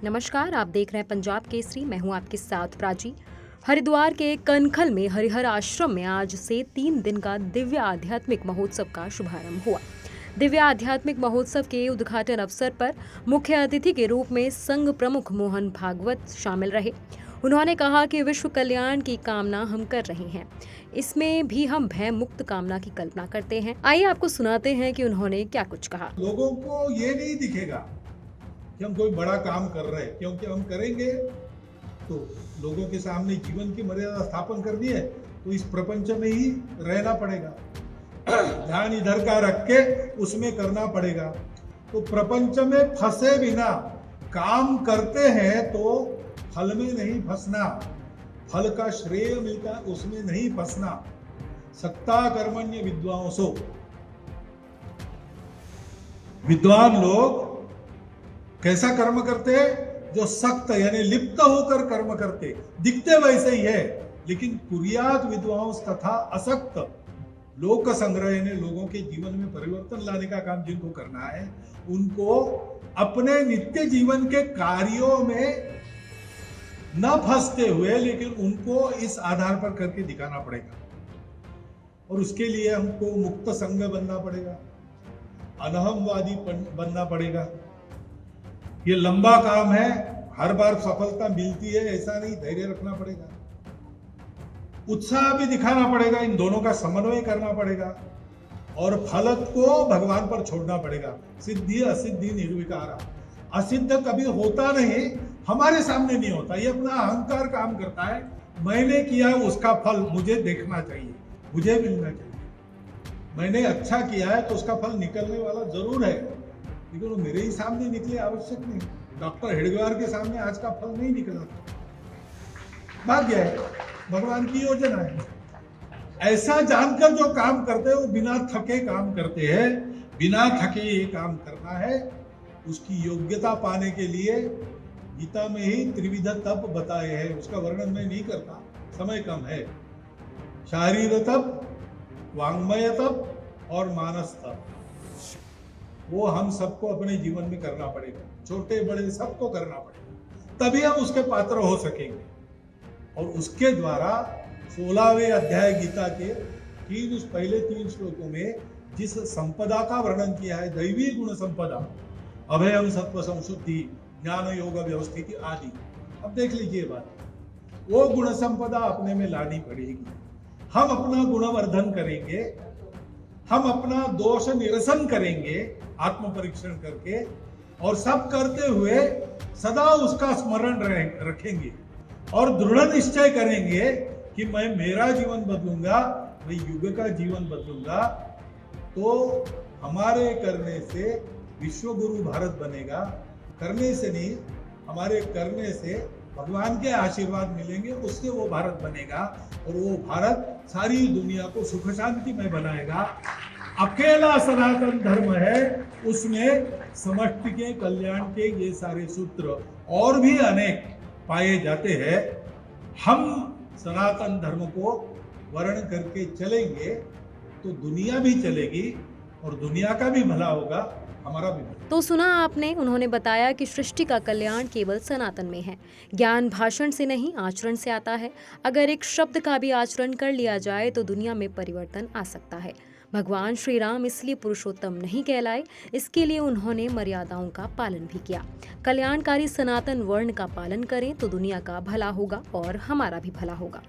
नमस्कार, आप देख रहे हैं पंजाब केसरी। मैं हूं आपके साथ प्राची। हरिद्वार के कनखल में हरिहर आश्रम में आज से 3 दिन का दिव्य आध्यात्मिक महोत्सव का शुभारंभ हुआ। दिव्य आध्यात्मिक महोत्सव के उद्घाटन अवसर पर मुख्य अतिथि के रूप में संघ प्रमुख मोहन भागवत शामिल रहे। उन्होंने कहा कि विश्व कल्याण की कामना हम कर रहे हैं, इसमें भी हम भय मुक्त कामना की कल्पना करते हैं। आइए आपको सुनाते हैं कि उन्होंने क्या कुछ कहा। लोगों को ये नहीं दिखेगा कि हम कोई बड़ा काम कर रहे हैं, क्योंकि हम करेंगे तो लोगों के सामने जीवन की मर्यादा स्थापन करनी है तो इस प्रपंच में ही रहना पड़ेगा। ध्यान इधर का रख के उसमें करना पड़ेगा। तो प्रपंच में फंसे बिना काम करते हैं तो फल में नहीं फंसना, फल का श्रेय मिलता उसमें नहीं फंसना। सक्ता कर्मण्य विद्वांसो, विद्वान लोग कैसा कर्म करते हैं? जो सक्त यानी लिप्त होकर कर्म करते, दिखते वैसे ही है, लेकिन कुर्यात विद्वांस तथा असक्त लोक संग्रह यानी लोगों के जीवन में परिवर्तन लाने का काम जिनको करना है, उनको अपने नित्य जीवन के कार्यों में न फंसते हुए, लेकिन उनको इस आधार पर करके दिखाना पड़ेगा। और उसके लिए हमको मुक्त संग बनना पड़ेगा, अनहमवादी बनना पड़ेगा। ये लंबा काम है, हर बार सफलता मिलती है ऐसा नहीं, धैर्य रखना पड़ेगा, उत्साह भी दिखाना पड़ेगा, इन दोनों का समन्वय करना पड़ेगा और फल को भगवान पर छोड़ना पड़ेगा। सिद्धि असिद्धि निर्विकारा, असिद्ध कभी होता नहीं, हमारे सामने नहीं होता, ये अपना अहंकार काम करता है। मैंने किया उसका फल मुझे देखना चाहिए, मुझे मिलना चाहिए। मैंने अच्छा किया है तो उसका फल निकलने वाला जरूर है, लेकिन वो मेरे ही सामने निकले आवश्यक नहीं। डॉक्टर हेडगेवार के सामने आज का फल नहीं निकला, भाग्य है, भगवान की योजना है। ऐसा जानकर जो काम करते हैं वो बिना थके काम करते हैं। बिना थके ये काम करना है, उसकी योग्यता पाने के लिए गीता में ही त्रिविध तप बताए हैं, उसका वर्णन मैं नहीं करता, समय कम है। शारीर तप, वांग्मय तप और मानस तप, वो हम सबको अपने जीवन में करना पड़ेगा, छोटे बड़े सबको करना पड़ेगा, तभी हम उसके पात्र हो सकेंगे। और उसके द्वारा 16वें अध्याय गीता के पहले 3 श्लोकों में जिस संपदा का वर्णन किया है, दैवी गुण संपदा, अभयम सत्व संशुद्धि ज्ञान योग व्यवस्थिति आदि, अब देख लीजिए बात, वो गुण संपदा अपने में लानी पड़ेगी। हम अपना गुणवर्धन करेंगे, हम अपना दोष निरसन करेंगे आत्म परीक्षण करके, और सब करते हुए सदा उसका स्मरण रखेंगे और दृढ़ निश्चय करेंगे कि मैं मेरा जीवन बदलूंगा, मैं युग का जीवन बदलूंगा। तो हमारे करने से विश्व गुरु भारत बनेगा, करने से नहीं, हमारे करने से भगवान के आशीर्वाद मिलेंगे, उससे वो भारत बनेगा और वो भारत सारी दुनिया को सुख शांति में बनाएगा। अकेला सनातन धर्म है, उसमें समष्टि के कल्याण के ये सारे सूत्र और भी अनेक पाए जाते हैं। हम सनातन धर्म को वर्ण करके चलेंगे तो दुनिया भी चलेगी और दुनिया का भी भला होगा, हमारा भी भला। तो सुना आपने, उन्होंने बताया कि सृष्टि का कल्याण केवल सनातन में है। ज्ञान भाषण से नहीं, आचरण से आता है। अगर एक शब्द का भी आचरण कर लिया जाए तो दुनिया में परिवर्तन आ सकता है। भगवान श्री राम इसलिए पुरुषोत्तम नहीं कहलाए, इसके लिए उन्होंने मर्यादाओं का पालन भी किया। कल्याणकारी सनातन वर्ण का पालन करें तो दुनिया का भला होगा और हमारा भी भला होगा।